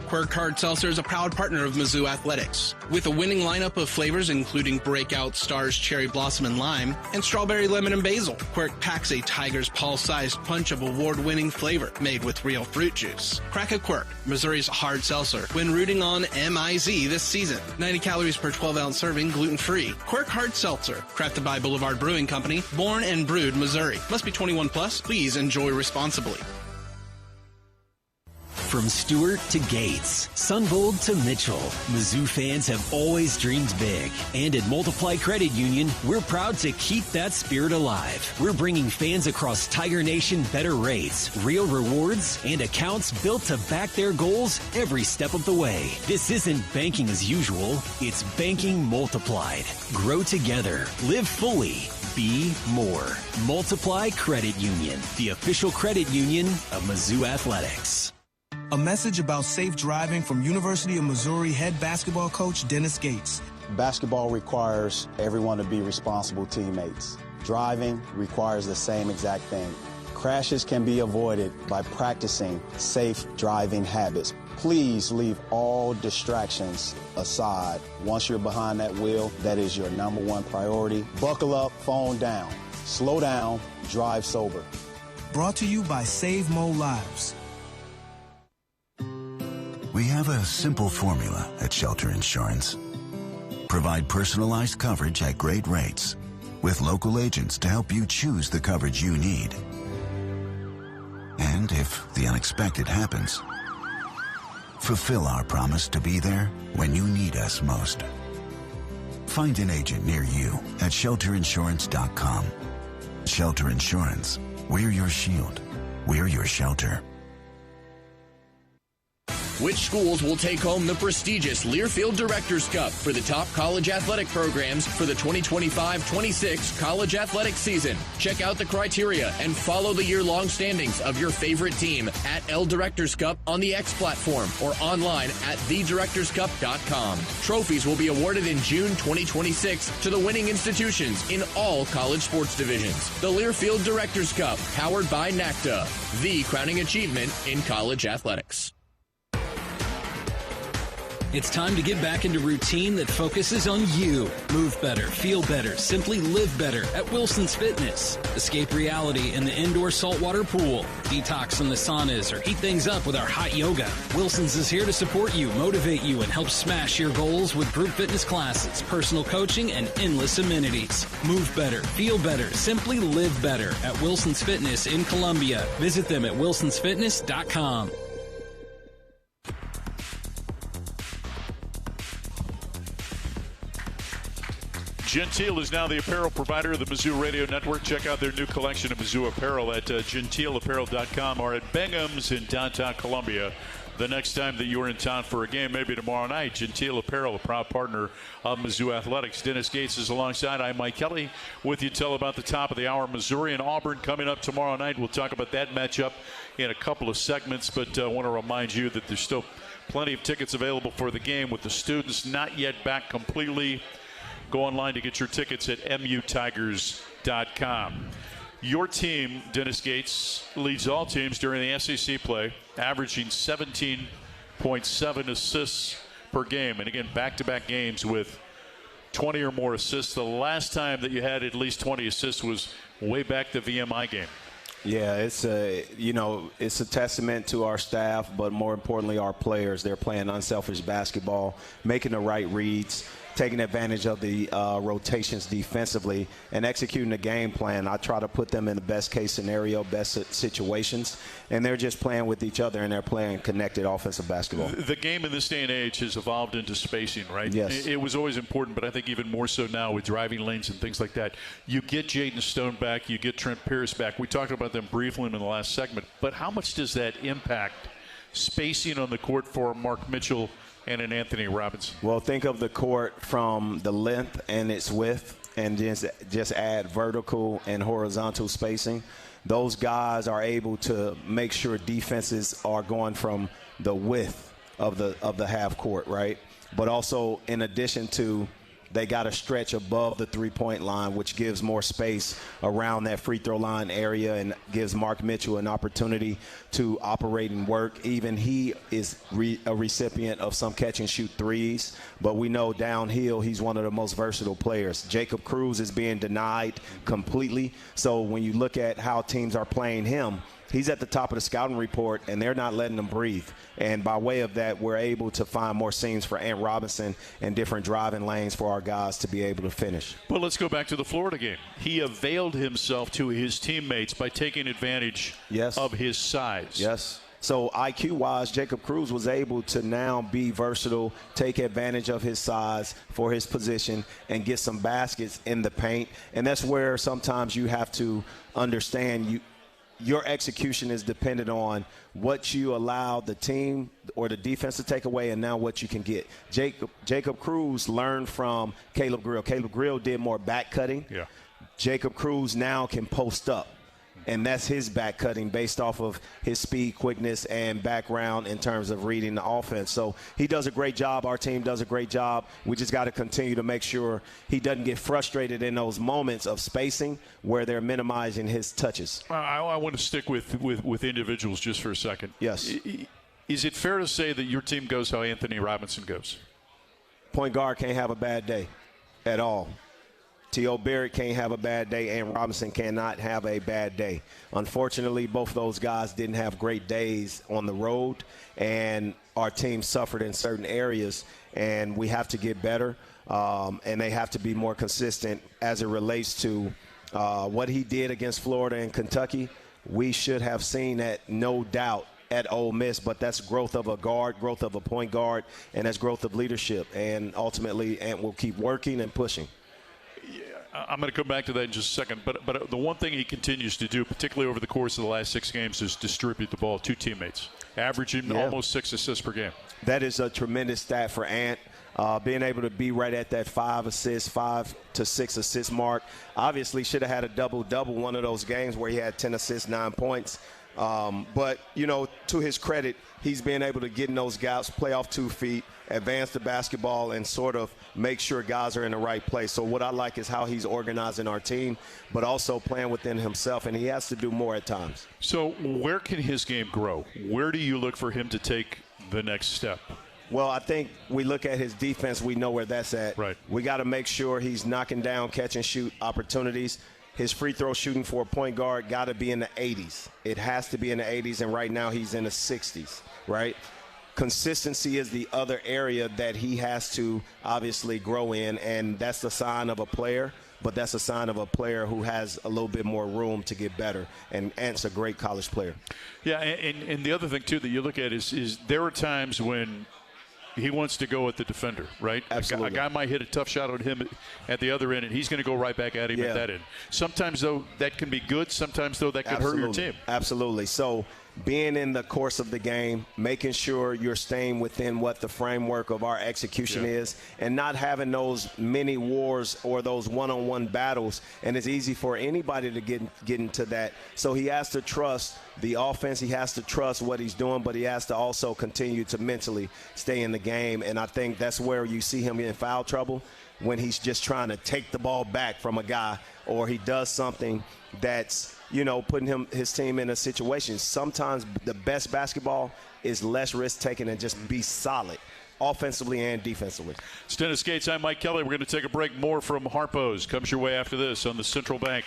Quirk Hard Seltzer is a proud partner of Mizzou Athletics. With a winning lineup of flavors including Breakout, Stars, Cherry Blossom, and Lime, and Strawberry, Lemon, and Basil, Quirk packs a Tiger's Paw-sized punch of award-winning flavor made with real fruit juice. Crack a Quirk, Missouri's hard seltzer, when rooting on MIZ this season. 90 calories per 12-ounce serving, gluten-free. Quirk Hard Seltzer, crafted by Boulevard Brewing Company, born and brewed Missouri. Must be 21 plus. Please enjoy responsibly. From Stewart to Gates, Sunvold to Mitchell, Mizzou fans have always dreamed big. And at Multiply Credit Union, we're proud to keep that spirit alive. We're bringing fans across Tiger Nation better rates, real rewards, and accounts built to back their goals every step of the way. This isn't banking as usual, it's banking multiplied. Grow together, live fully, be more. Multiply Credit Union, the official credit union of Mizzou Athletics. A message about safe driving from University of Missouri head basketball coach Dennis Gates. Basketball requires everyone to be responsible teammates. Driving requires the same exact thing. Crashes can be avoided by practicing safe driving habits. Please leave all distractions aside. Once you're behind that wheel, that is your number one priority. Buckle up, phone down. Slow down, drive sober. Brought to you by Save Mo Lives. We have a simple formula at Shelter Insurance. Provide personalized coverage at great rates with local agents to help you choose the coverage you need. And if the unexpected happens, fulfill our promise to be there when you need us most. Find an agent near you at shelterinsurance.com. Shelter Insurance. We're your shield. We're your shelter. Which schools will take home the prestigious Learfield Directors Cup for the top college athletic programs for the 2025-26 college athletic season? Check out the criteria and follow the year-long standings of your favorite team at L Directors Cup on the X platform or online at thedirectorscup.com. Trophies will be awarded in June 2026 to the winning institutions in all college sports divisions. The Learfield Directors Cup, powered by NACTA, the crowning achievement in college athletics. It's time to get back into routine that focuses on you. Move better, feel better, simply live better at Wilson's Fitness. Escape reality in the indoor saltwater pool. Detox in the saunas or heat things up with our hot yoga. Wilson's is here to support you, motivate you, and help smash your goals with group fitness classes, personal coaching, and endless amenities. Move better, feel better, simply live better at Wilson's Fitness in Columbia. Visit them at wilsonsfitness.com. Gentile is now the apparel provider of the Mizzou Radio Network. Check out their new collection of Mizzou apparel at gentileapparel.com or at Bingham's in downtown Columbia. The next time that you're in town for a game, maybe tomorrow night, Gentile Apparel, a proud partner of Mizzou Athletics. Dennis Gates is alongside. I'm Mike Kelly with you till about the top of the hour. Missouri and Auburn coming up tomorrow night. We'll talk about that matchup in a couple of segments, but I want to remind you that there's still plenty of tickets available for the game with the students not yet back completely. Go online to get your tickets at mutigers.com. Your team, Dennis Gates, leads all teams during the SEC play, averaging 17.7 assists per game. And again, back-to-back games with 20 or more assists. The last time that you had at least 20 assists was way back the VMI game. Yeah, it's a testament to our staff, but more importantly, our players. They're playing unselfish basketball, making the right reads, taking advantage of the rotations defensively, and executing the game plan. I try to put them in the best case scenario, best situations, and they're just playing with each other, and they're playing connected offensive basketball. The game in this day and age has evolved into spacing, right? Yes. It was always important, but I think even more so now with driving lanes and things like that. You get Jaden Stone back, you get Trent Pierce back. We talked about them briefly in the last segment, but how much does that impact spacing on the court for Mark Mitchell and an Anthony Robinson? Well, think of the court from the length and its width, and just add vertical and horizontal spacing. Those guys are able to make sure defenses are going from the width of the half court, right? But also, in addition to, they got to stretch above the three-point line, which gives more space around that free throw line area and gives Mark Mitchell an opportunity to operate and work. Even he is a recipient of some catch-and-shoot threes, but we know downhill he's one of the most versatile players. Jacob Cruz is being denied completely. So when you look at how teams are playing him, he's at the top of the scouting report, and they're not letting him breathe. And by way of that, we're able to find more seams for Ant Robinson and different driving lanes for our guys to be able to finish. But let's go back to the Florida game. He availed himself to his teammates by taking advantage of his size. Yes. So IQ-wise, Jacob Cruz was able to now be versatile, take advantage of his size for his position, and get some baskets in the paint. And that's where sometimes you have to understand your execution is dependent on what you allow the team or the defense to take away, and now what you can get. Jacob Cruz learned from Caleb Grill. Caleb Grill did more back cutting. Yeah. Jacob Cruz now can post up, and that's his back cutting based off of his speed, quickness, and background in terms of reading the offense. So he does a great job. Our team does a great job. We just got to continue to make sure he doesn't get frustrated in those moments of spacing where they're minimizing his touches. I want to stick with individuals just for a second. Yes. Is it fair to say that your team goes how Anthony Robinson goes? Point guard can't have a bad day at all. T.O. Barrett can't have a bad day, and Robinson cannot have a bad day. Unfortunately, both those guys didn't have great days on the road, and our team suffered in certain areas, and we have to get better, and they have to be more consistent as it relates to what he did against Florida and Kentucky. We should have seen that, no doubt, at Ole Miss, but that's growth of a guard, growth of a point guard, and that's growth of leadership, and ultimately Ant will keep working and pushing. I'm going to come back to that in just a second, but the one thing he continues to do, particularly over the course of the last 6 games, is distribute the ball to teammates, averaging almost 6 assists per game. That is a tremendous stat for Ant, being able to be right at that 5 to 6 assist mark. Obviously should have had a double-double one of those games where he had 10 assists, 9 points. But, to his credit, he's been able to get in those gaps, play off 2 feet, advance the basketball, and sort of make sure guys are in the right place. So what I like is how he's organizing our team, but also playing within himself, and he has to do more at times. So where can his game grow? Where do you look for him to take the next step? Well, I think we look at his defense, we know where that's at. Right. We got to make sure he's knocking down catch-and-shoot opportunities. His free throw shooting for a point guard got to be in the 80s. It has to be in the 80s, and right now he's in the 60s, right? Consistency is the other area that he has to obviously grow in, and that's the sign of a player, but that's a sign of a player who has a little bit more room to get better, and Ant's a great college player. Yeah, and the other thing, too, that you look at is there are times when he wants to go at the defender, right? Absolutely. A guy might hit a tough shot on him at the other end, and he's going to go right back at him at that end. Sometimes, though, that can be good. Sometimes, though, that can hurt your team. Absolutely. So being in the course of the game, making sure you're staying within what the framework of our execution is, and not having those mini wars or those one-on-one battles. And it's easy for anybody to get into that. So he has to trust the offense. He has to trust what he's doing, but he has to also continue to mentally stay in the game. And I think that's where you see him in foul trouble, when he's just trying to take the ball back from a guy, or he does something that's, putting his team in a situation. Sometimes the best basketball is less risk-taking and just be solid, offensively and defensively. It's Dennis Gates. I'm Mike Kelly. We're going to take a break. More from Harpo's comes your way after this on the Central Bank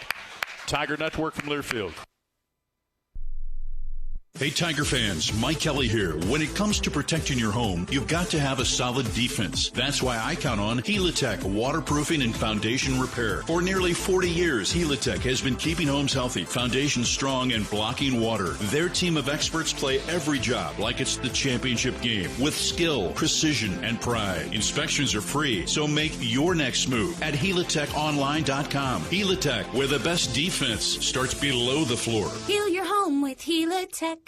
Tiger Network from Learfield. Hey, Tiger fans, Mike Kelly here. When it comes to protecting your home, you've got to have a solid defense. That's why I count on Helitech waterproofing and foundation repair. For nearly 40 years, Helitech has been keeping homes healthy, foundations strong, and blocking water. Their team of experts play every job like it's the championship game with skill, precision, and pride. Inspections are free, so make your next move at HelitechOnline.com. Helitech, where the best defense starts below the floor. Heal your home with Helitech.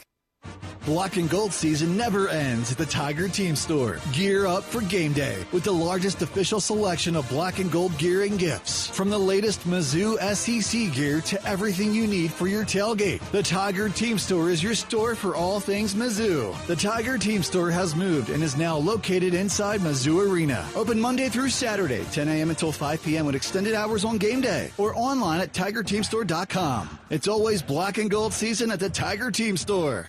Black and gold season never ends at the Tiger Team Store. Gear up for game day with the largest official selection of black and gold gear and gifts. From the latest Mizzou SEC gear to everything you need for your tailgate, the Tiger Team Store is your store for all things Mizzou. The Tiger Team Store has moved and is now located inside Mizzou Arena. Open Monday through Saturday, 10 a.m. until 5 p.m. with extended hours on game day, or online at TigerTeamStore.com. It's always black and gold season at the Tiger Team Store.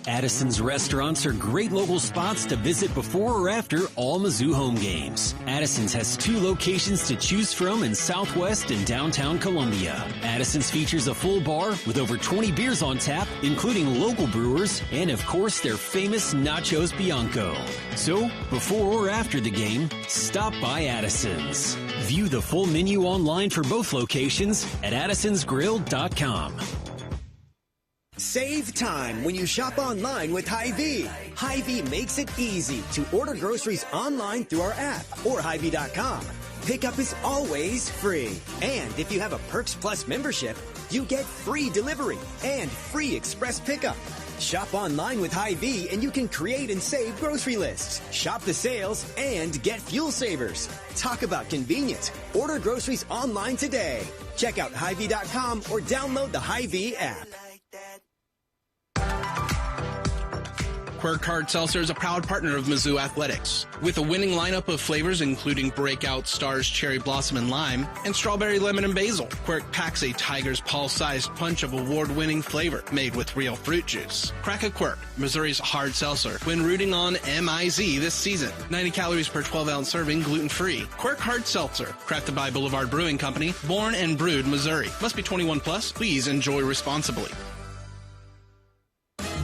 Addison's restaurants are great local spots to visit before or after all Mizzou home games. Addison's has 2 locations to choose from in Southwest and downtown Columbia. Addison's features a full bar with over 20 beers on tap, including local brewers, and of course their famous Nachos Bianco. So, before or after the game, stop by Addison's. View the full menu online for both locations at addisonsgrill.com. Save time when you shop online with Hy-Vee. Hy-Vee makes it easy to order groceries online through our app or Hy-Vee.com. Pickup is always free. And if you have a Perks Plus membership, you get free delivery and free express pickup. Shop online with Hy-Vee and you can create and save grocery lists. Shop the sales and get fuel savers. Talk about convenience. Order groceries online today. Check out Hy-Vee.com or download the Hy-Vee app. Quirk Hard Seltzer is a proud partner of Mizzou Athletics. With a winning lineup of flavors including Breakout, Stars, Cherry Blossom, and Lime, and Strawberry Lemon and Basil, Quirk packs a tiger's paw-sized punch of award-winning flavor made with real fruit juice. Crack a Quirk, Missouri's hard seltzer, when rooting on MIZ this season. 90 calories per 12-ounce serving, gluten-free. Quirk Hard Seltzer, crafted by Boulevard Brewing Company, born and brewed Missouri. Must be 21 plus. Please enjoy responsibly.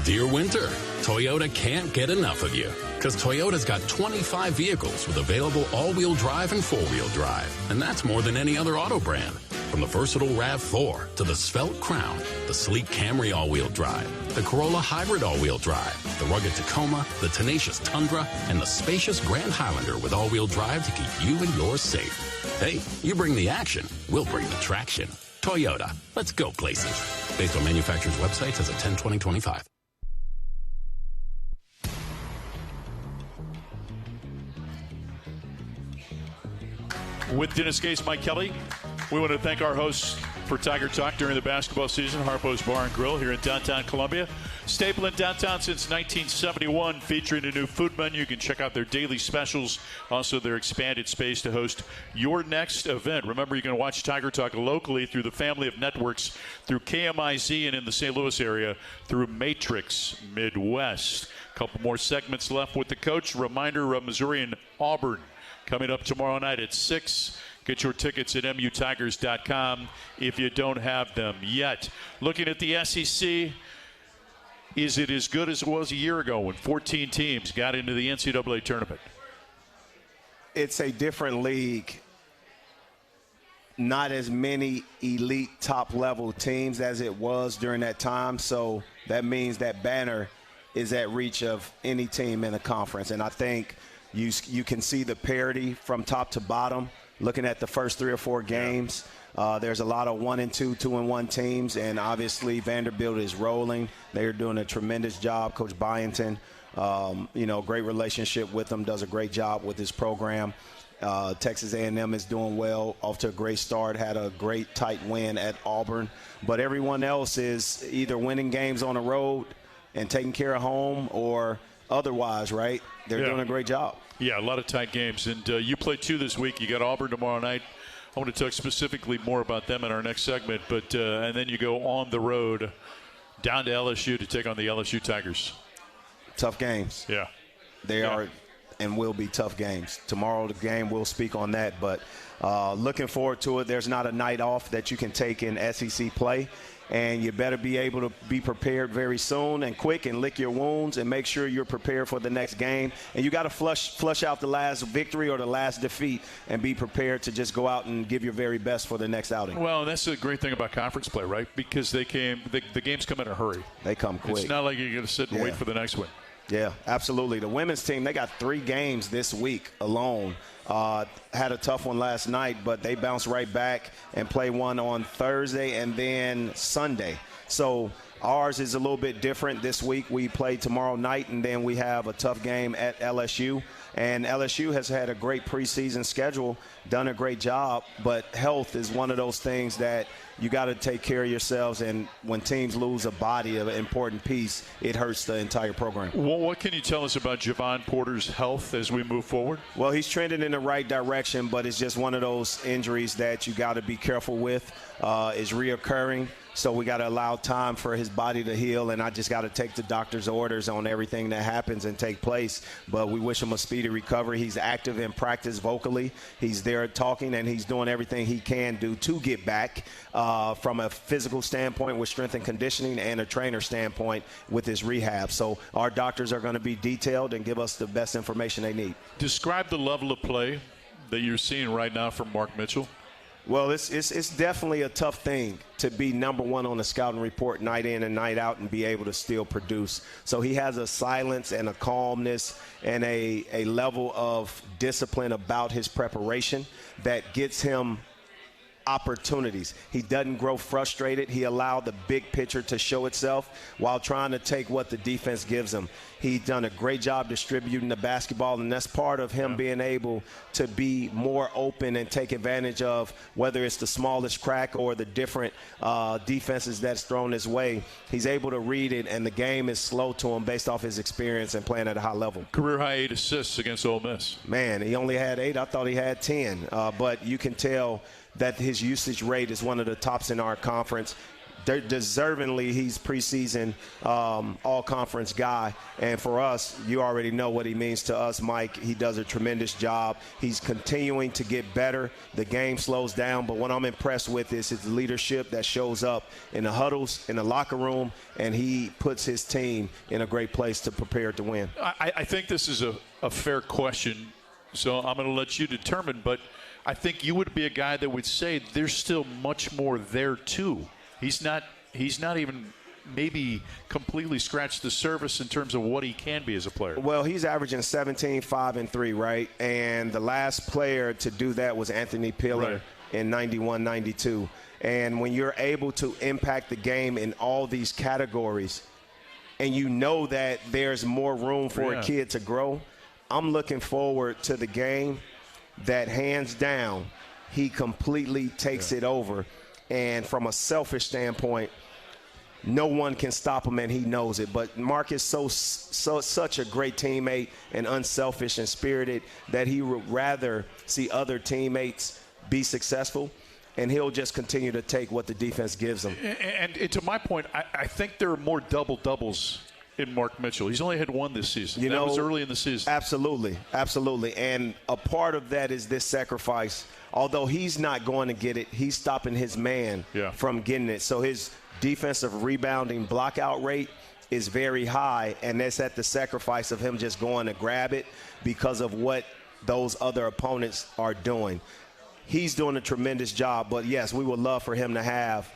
Dear Winter, Toyota can't get enough of you. Because Toyota's got 25 vehicles with available all-wheel drive and four-wheel drive. And that's more than any other auto brand. From the versatile RAV4 to the svelte Crown, the sleek Camry all-wheel drive, the Corolla Hybrid all-wheel drive, the rugged Tacoma, the tenacious Tundra, and the spacious Grand Highlander with all-wheel drive to keep you and yours safe. Hey, you bring the action, we'll bring the traction. Toyota, let's go places. Based on manufacturer's website, says a 10/20/25. With Dennis Gates, Mike Kelly, we want to thank our hosts for Tiger Talk during the basketball season, Harpo's Bar and Grill here in downtown Columbia. Staple in downtown since 1971, featuring a new food menu. You can check out their daily specials, also their expanded space to host your next event. Remember, you can watch Tiger Talk locally through the family of networks, through KMIZ and in the St. Louis area, through Matrix Midwest. A couple more segments left with the coach. Reminder of Missouri and Auburn coming up tomorrow night at 6. Get your tickets at mutigers.com if you don't have them yet. Looking at the SEC, is it as good as it was a year ago when 14 teams got into the NCAA tournament? It's a different league. Not as many elite top-level teams as it was during that time, so that means that banner is at reach of any team in the conference. And I think you can see the parity from top to bottom. Looking at the first 3 or 4 games, there's a lot of 1-2, 2-1 teams, and obviously Vanderbilt is rolling. They're doing a tremendous job. Coach Byington, great relationship with them, does a great job with his program. Texas A&M is doing well, off to a great start, had a great tight win at Auburn. But everyone else is either winning games on the road and taking care of home or otherwise, right? They're doing a great job. Yeah, a lot of tight games. And you play 2 this week. You got Auburn tomorrow night. I want to talk specifically more about them in our next segment. But and then you go on the road down to LSU to take on the LSU Tigers. Tough games. Yeah. They are and will be tough games. Tomorrow the game, we'll speak on that. But looking forward to it. There's not a night off that you can take in SEC play. And you better be able to be prepared very soon and quick and lick your wounds and make sure you're prepared for the next game. And you got to flush out the last victory or the last defeat and be prepared to just go out and give your very best for the next outing. Well, that's the great thing about conference play, right? Because the games come in a hurry. They come quick. It's not like you're going to sit and wait for the next one. Yeah, absolutely. The women's team, they got 3 games this week alone. Had a tough one last night, but they bounced right back and play one on Thursday and then Sunday. So ours is a little bit different. This week we play tomorrow night, and then we have a tough game at LSU. And LSU has had a great preseason schedule, done a great job, but health is one of those things that you got to take care of yourselves. And when teams lose a body of an important piece, it hurts the entire program. Well, what can you tell us about Javon Porter's health as we move forward? Well, he's trending in the right direction, but it's just one of those injuries that you got to be careful with. It's reoccurring. So we got to allow time for his body to heal, and I just got to take the doctor's orders on everything that happens and take place. But we wish him a speedy recovery. He's active in practice vocally. He's there talking, and he's doing everything he can do to get back from a physical standpoint with strength and conditioning and a trainer standpoint with his rehab. So our doctors are going to be detailed and give us the best information they need. Describe the level of play that you're seeing right now from Mark Mitchell. Well, it's definitely a tough thing to be number one on the scouting report night in and night out and be able to still produce. So he has a silence and a calmness and a level of discipline about his preparation that gets him opportunities. He doesn't grow frustrated. He allowed the big picture to show itself while trying to take what the defense gives him. He's done a great job distributing the basketball, and that's part of him being able to be more open and take advantage of whether it's the smallest crack or the different defenses that's thrown his way. He's able to read it, and the game is slow to him based off his experience and playing at a high level. Career high 8 assists against Ole Miss. Man, he only had 8. I thought he had 10. But you can tell that his usage rate is one of the tops in our conference. Deservingly, he's preseason all-conference guy. And for us, you already know what he means to us, Mike. He does a tremendous job. He's continuing to get better. The game slows down, but what I'm impressed with is his leadership that shows up in the huddles, in the locker room, and he puts his team in a great place to prepare to win. I think this is a fair question, so I'm going to let you determine, but I think you would be a guy that would say there's still much more there too. He's not even maybe completely scratched the surface in terms of what he can be as a player. Well, he's averaging 17, 5, and 3, right? And the last player to do that was Anthony Pillar in 91, 92. And when you're able to impact the game in all these categories and you know that there's more room for a kid to grow, I'm looking forward to the game that hands down he completely takes it over. And from a selfish standpoint, no one can stop him, and he knows it. But Mark is such a great teammate and unselfish and spirited that he would rather see other teammates be successful, and he'll just continue to take what the defense gives him. And to my point, I think there are more double-doubles in Mark Mitchell. He's only had 1 this season. That was early in the season. Absolutely, absolutely. And a part of that is this sacrifice. Although he's not going to get it, he's stopping his man from getting it. So his defensive rebounding blockout rate is very high, and that's at the sacrifice of him just going to grab it because of what those other opponents are doing. he's doing a tremendous job. But, yes, we would love for him to have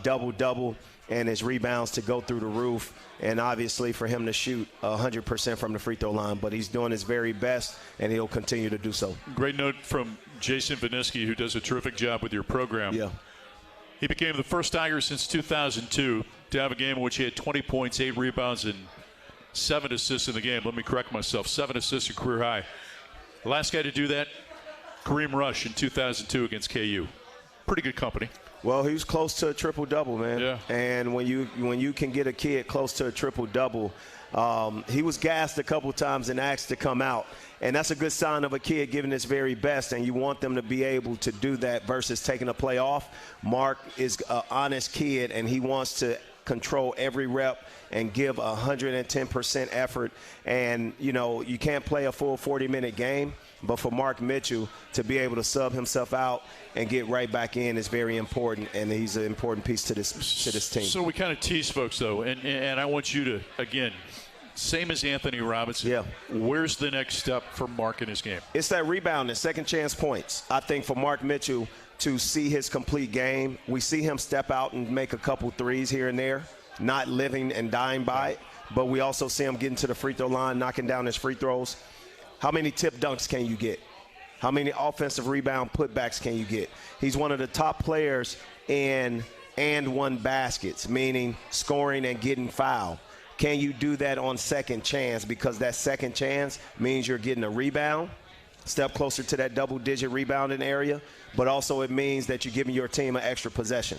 double-double and his rebounds to go through the roof, and obviously for him to shoot 100% from the free throw line. But he's doing his very best, and he'll continue to do so. Great note from Jason Vanisky, who does a terrific job with your program. Yeah. He became the first Tiger since 2002 to have a game in which he had 20 points, 8 rebounds, and 7 assists in the game. Let me correct myself. 7 assists, a career high. The last guy to do that, Kareem Rush in 2002 against KU. Pretty good company. Well, he was close to a triple-double, man. Yeah. And when you can get a kid close to a triple-double, he was gassed a couple times and asked to come out. And that's a good sign of a kid giving his very best, and you want them to be able to do that versus taking a play off. Mark is an honest kid, and he wants to control every rep and give 110% effort. And, you know, you can't play a full 40-minute game, but for Mark Mitchell to be able to sub himself out and get right back in is very important, and he's an important piece to this team. So we kind of tease folks, though, and I want you to, again, same as Anthony Robinson. Yeah. Where's the next step for Mark in his game? It's that rebound and second chance points. I think for Mark Mitchell to see his complete game, we see him step out and make a couple threes here and there, not living and dying by it, but we also see him getting to the free throw line, knocking down his free throws. How many tip dunks can you get? How many offensive rebound putbacks can you get? He's one of the top players in and one baskets, meaning scoring and getting fouled. Can you do that on second chance? Because that second chance means you're getting a rebound, step closer to that double-digit rebounding area, but also it means that you're giving your team an extra possession.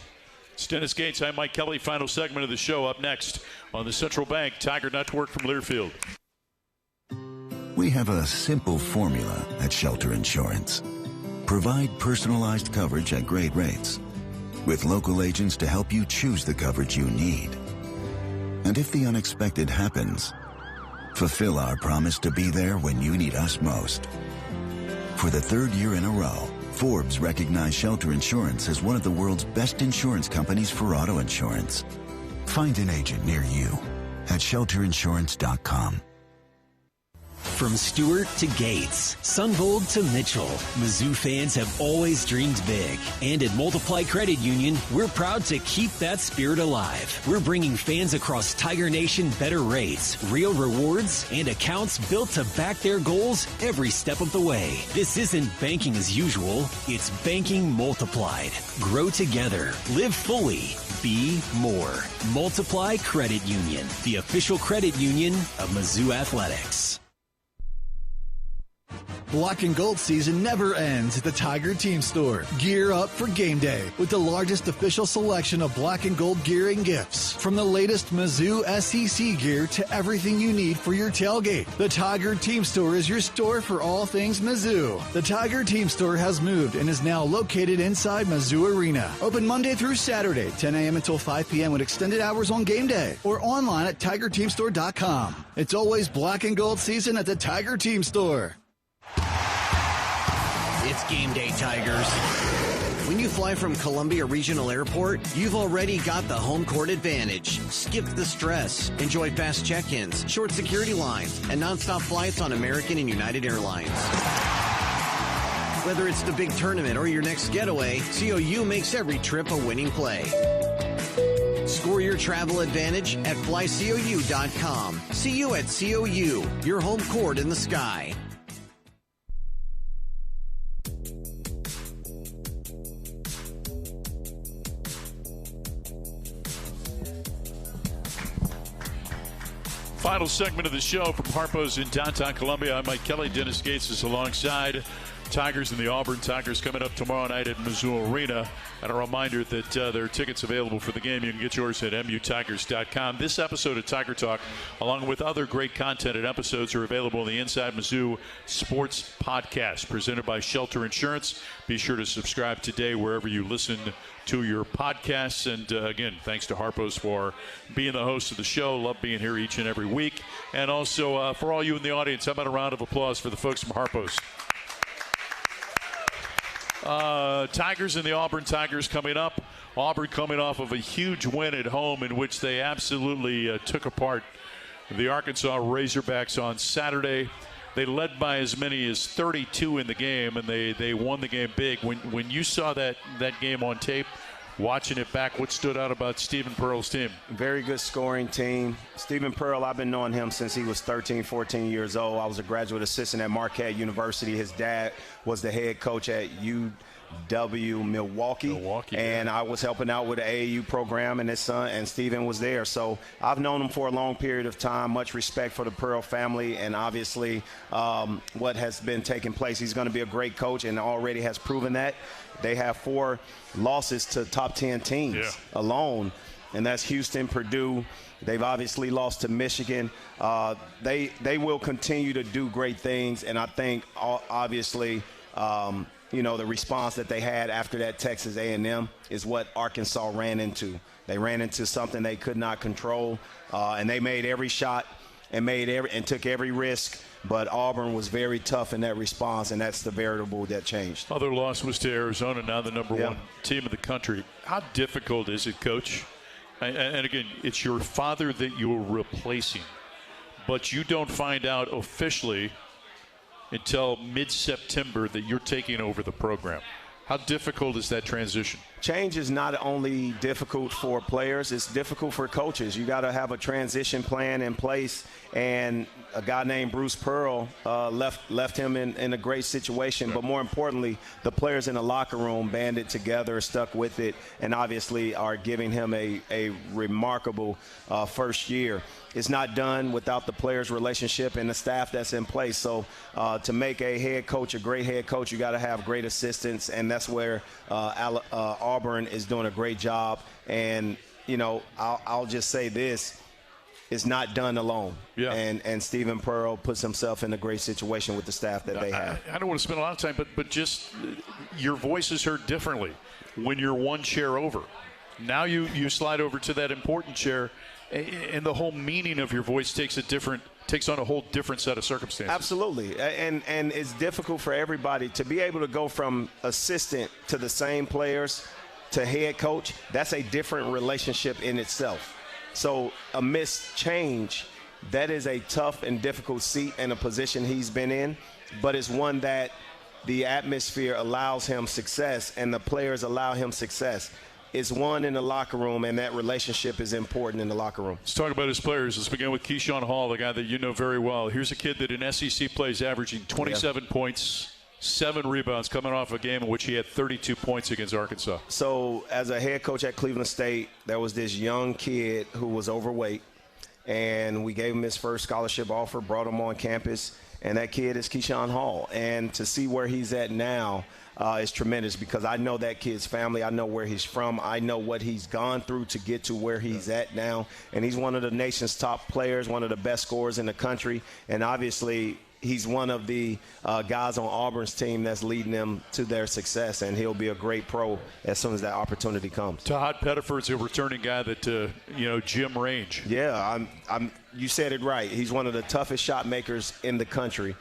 It's Dennis Gates. I'm Mike Kelly. Final segment of the show up next on the Central Bank Tiger Network from Learfield. We have a simple formula at Shelter Insurance. Provide personalized coverage at great rates with local agents to help you choose the coverage you need. And if the unexpected happens, fulfill our promise to be there when you need us most. For the third year in a row, Forbes recognized Shelter Insurance as one of the world's best insurance companies for auto insurance. Find an agent near you at shelterinsurance.com. From Stewart to Gates, Sunvold to Mitchell, Mizzou fans have always dreamed big. And at Multiply Credit Union, we're proud to keep that spirit alive. We're bringing fans across Tiger Nation better rates, real rewards, and accounts built to back their goals every step of the way. This isn't banking as usual, it's banking multiplied. Grow together, live fully, be more. Multiply Credit Union, the official credit union of Mizzou Athletics. Black and gold season never ends at the Tiger Team Store. Gear up for game day with the largest official selection of black and gold gear and gifts. From the latest Mizzou SEC gear to everything you need for your tailgate. The Tiger Team Store is your store for all things Mizzou. The Tiger Team Store has moved and is now located inside Mizzou Arena. Open Monday through Saturday, 10 a.m. until 5 p.m. with extended hours on game day or online at TigerTeamStore.com. It's always black and gold season at the Tiger Team Store. It's game day, Tigers. When you fly from Columbia Regional Airport, you've already got the home court advantage. Skip the stress. Enjoy fast check-ins, short security lines, and nonstop flights on American and United Airlines. Whether it's the big tournament or your next getaway, COU makes every trip a winning play. Score your travel advantage at flycou.com. See you at COU, your home court in the sky. Final segment of the show from Harpo's in downtown Columbia. I'm Mike Kelly. Dennis Gates is alongside. Tigers and the Auburn Tigers coming up tomorrow night at Mizzou Arena. And a reminder that there are tickets available for the game. You can get yours at mutigers.com. This episode of Tiger Talk, along with other great content and episodes, are available in the Inside Mizzou Sports Podcast, presented by Shelter Insurance. Be sure to subscribe today wherever you listen to your podcasts. And again, thanks to Harpo's for being the host of the show. Love being here each and every week. And also for all you in the audience, how about a round of applause for the folks from Harpo's? Tigers and the Auburn Tigers coming up. Auburn coming off of a huge win at home in which they absolutely took apart the Arkansas Razorbacks on Saturday. They led by as many as 32 in the game, and they won the game big. When you saw that game on tape, watching it back, what stood out about Stephen Pearl's team? Very good scoring team. Stephen Pearl, I've been knowing him since he was 13, 14 years old. I was a graduate assistant at Marquette University. His dad was the head coach at UW Milwaukee, and I was helping out with the AAU program, and his son and Stephen was there. So I've known him for a long period of time. Much respect for the Pearl family, and obviously what has been taking place. He's going to be a great coach and already has proven that. They have 4 losses to top 10 teams alone, and that's Houston, Purdue. They've obviously lost to Michigan. They will continue to do great things, and I think obviously the response that they had after that Texas A&M is what Arkansas ran into. They ran into something they could not control, and they made every shot and took every risk. But Auburn was very tough in that response, and that's the variable that changed. Other loss was to Arizona, now the number 1 team in the country. How difficult is it, Coach? And again, it's your father that you're replacing, but you don't find out officially until mid-September that you're taking over the program. How difficult is that transition? Change is not only difficult for players, it's difficult for coaches. You got to have a transition plan in place, and a guy named Bruce Pearl left him in a great situation. But more importantly, the players in the locker room banded together, stuck with it, and obviously are giving him a remarkable first year. It's not done without the players' relationship and the staff that's in place. So to make a head coach a great head coach, you got to have great assistants, and that's where Auburn is doing a great job. And, I'll just say this. It's not done alone. Yeah. And Stephen Pearl puts himself in a great situation with the staff that they have. I don't want to spend a lot of time, but just your voice is heard differently when you're one chair over. Now you slide over to that important chair, and the whole meaning of your voice takes on a whole different set of circumstances. Absolutely. And it's difficult for everybody to be able to go from assistant to the same players to head coach. That's a different relationship in itself. So amidst change, that is a tough and difficult seat and a position he's been in, but it's one that the atmosphere allows him success and the players allow him success. It's one in the locker room, and that relationship is important in the locker room. Let's talk about his players. Let's begin with Keyshawn Hall, the guy that you know very well. Here's a kid that in SEC plays averaging 27 points, 7 rebounds, coming off a game in which he had 32 points against Arkansas. So as a head coach at Cleveland State, there was this young kid who was overweight, and we gave him his first scholarship offer, brought him on campus, and that kid is Keyshawn Hall. And to see where he's at now is tremendous, because I know that kid's family. I know where he's from. I know what he's gone through to get to where he's at now. And he's one of the nation's top players, one of the best scorers in the country. And obviously he's one of the guys on Auburn's team that's leading them to their success, and he'll be a great pro as soon as that opportunity comes. Todd Pettiford's a returning guy that, Jim Range. Yeah, you said it right. He's one of the toughest shot makers in the country.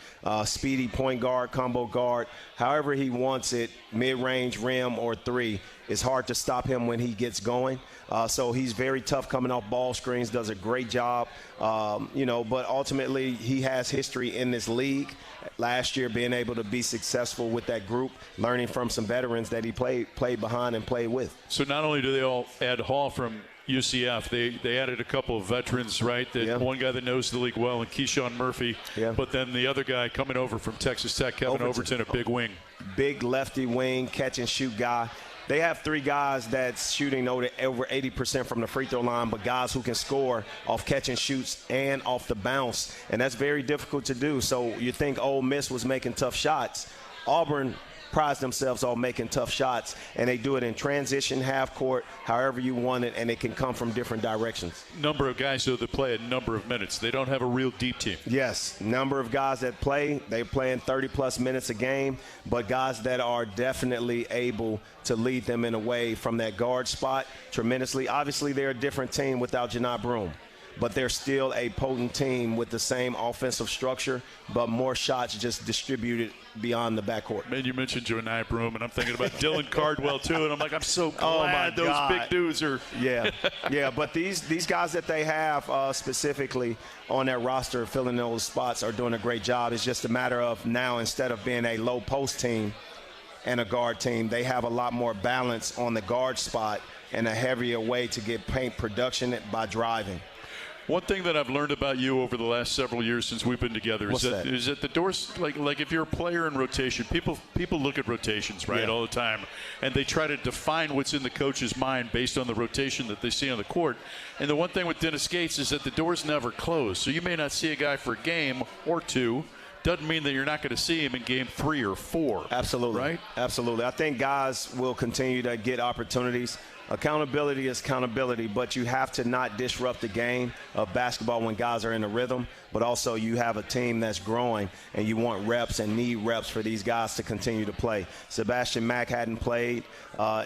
Speedy point guard, combo guard, however he wants it, mid-range, rim, or 3. It's hard to stop him when he gets going. So he's very tough coming off ball screens, does a great job. But ultimately he has history in this league. Last year being able to be successful with that group, learning from some veterans that he played behind and played with. So not only do they all add Hall from UCF, they added a couple of veterans, right? One guy that knows the league well, and Keyshawn Murphy. Yeah. But then the other guy coming over from Texas Tech, Kevin Overton, a big wing. Big lefty wing, catch and shoot guy. They have 3 guys that's shooting over 80% from the free throw line, but guys who can score off catch and shoots and off the bounce, and that's very difficult to do. So you think Ole Miss was making tough shots. Auburn prides themselves on making tough shots, and they do it in transition, half court, however you want it, and it can come from different directions. Number of guys, though, that play a number of minutes. They don't have a real deep team. Yes, number of guys that play. They play in 30-plus minutes a game, but guys that are definitely able to lead them in a way from that guard spot tremendously. Obviously, they're a different team without Janai Broome. but they're still a potent team with the same offensive structure, but more shots just distributed beyond the backcourt. Man, you mentioned Jonai Broom, and I'm thinking about Dylan Cardwell, too, and I'm like, I'm so glad those big dudes are. Yeah, but these guys that they have specifically on their roster filling those spots are doing a great job. It's just a matter of now, instead of being a low post team and a guard team, they have a lot more balance on the guard spot and a heavier way to get paint production by driving. One thing that I've learned about you over the last several years since we've been together is that the doors, like if you're a player in rotation, people look at rotations, right, all the time, and they try to define what's in the coach's mind based on the rotation that they see on the court. And the one thing with Dennis Gates is that the doors never close. So you may not see a guy for a game or two. Doesn't mean that you're not going to see him in game 3 or 4. Absolutely. Right? Absolutely. I think guys will continue to get opportunities. Accountability is accountability, but you have to not disrupt the game of basketball when guys are in a rhythm, but also you have a team that's growing and you want reps and need reps for these guys to continue to play. Sebastian Mack hadn't played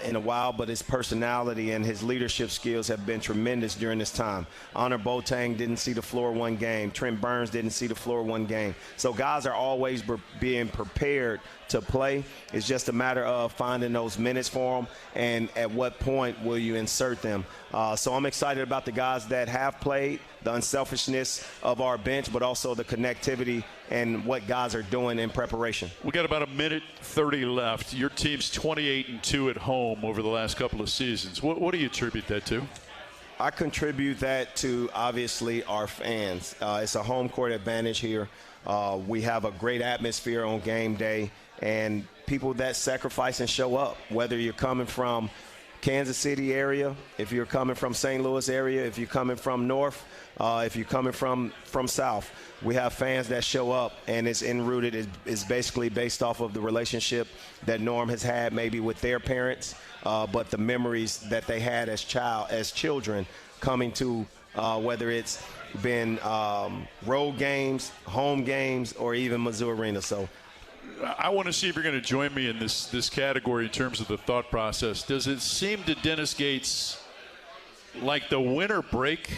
in a while, but his personality and his leadership skills have been tremendous during this time. Honor Boateng didn't see the floor one game. Trent Burns didn't see the floor one game. So guys are always being prepared to play. It's just a matter of finding those minutes for them and at what point will you insert them. So I'm excited about the guys that have played, the unselfishness of our bench, but also the connectivity and what guys are doing in preparation. We got about 1:30 left. Your team's 28-2 at home over the last couple of seasons. What do you attribute that to? I contribute that to, obviously, our fans. It's a home court advantage here. We have a great atmosphere on game day, and people that sacrifice and show up, whether you're coming from Kansas City area, if you're coming from St. Louis area, if you're coming from north, if you're coming from south. We have fans that show up, and it's enrooted. It's basically based off of the relationship that Norm has had maybe with their parents, but the memories that they had as children coming to, whether it's been road games, home games, or even Mizzou Arena. So I want to see if you're going to join me in this category in terms of the thought process. Does it seem to Dennis Gates like the winter break,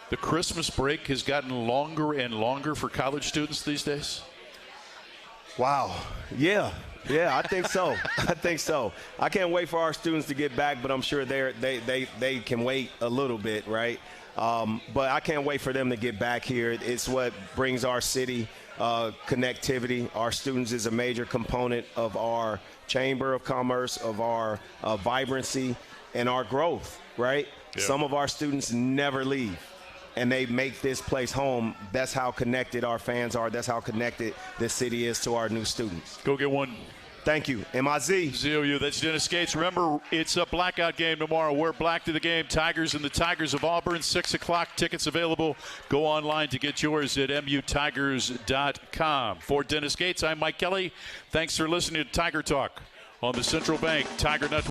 the Christmas break, has gotten longer and longer for college students these days? Wow. Yeah, I think so. I can't wait for our students to get back, but I'm sure they can wait a little bit, right? But I can't wait for them to get back here. It's what brings our city connectivity. Our students is a major component of our Chamber of Commerce, of our vibrancy, and our growth, right? Yeah. Some of our students never leave, and they make this place home. That's how connected our fans are. That's how connected this city is to our new students. Go get one. Thank you. M-I-Z. Z-O-U. That's Dennis Gates. Remember, it's a blackout game tomorrow. We're black to the game. Tigers and the Tigers of Auburn, 6 o'clock. Tickets available. Go online to get yours at mutigers.com. For Dennis Gates, I'm Mike Kelly. Thanks for listening to Tiger Talk on the Central Bank Tiger Network.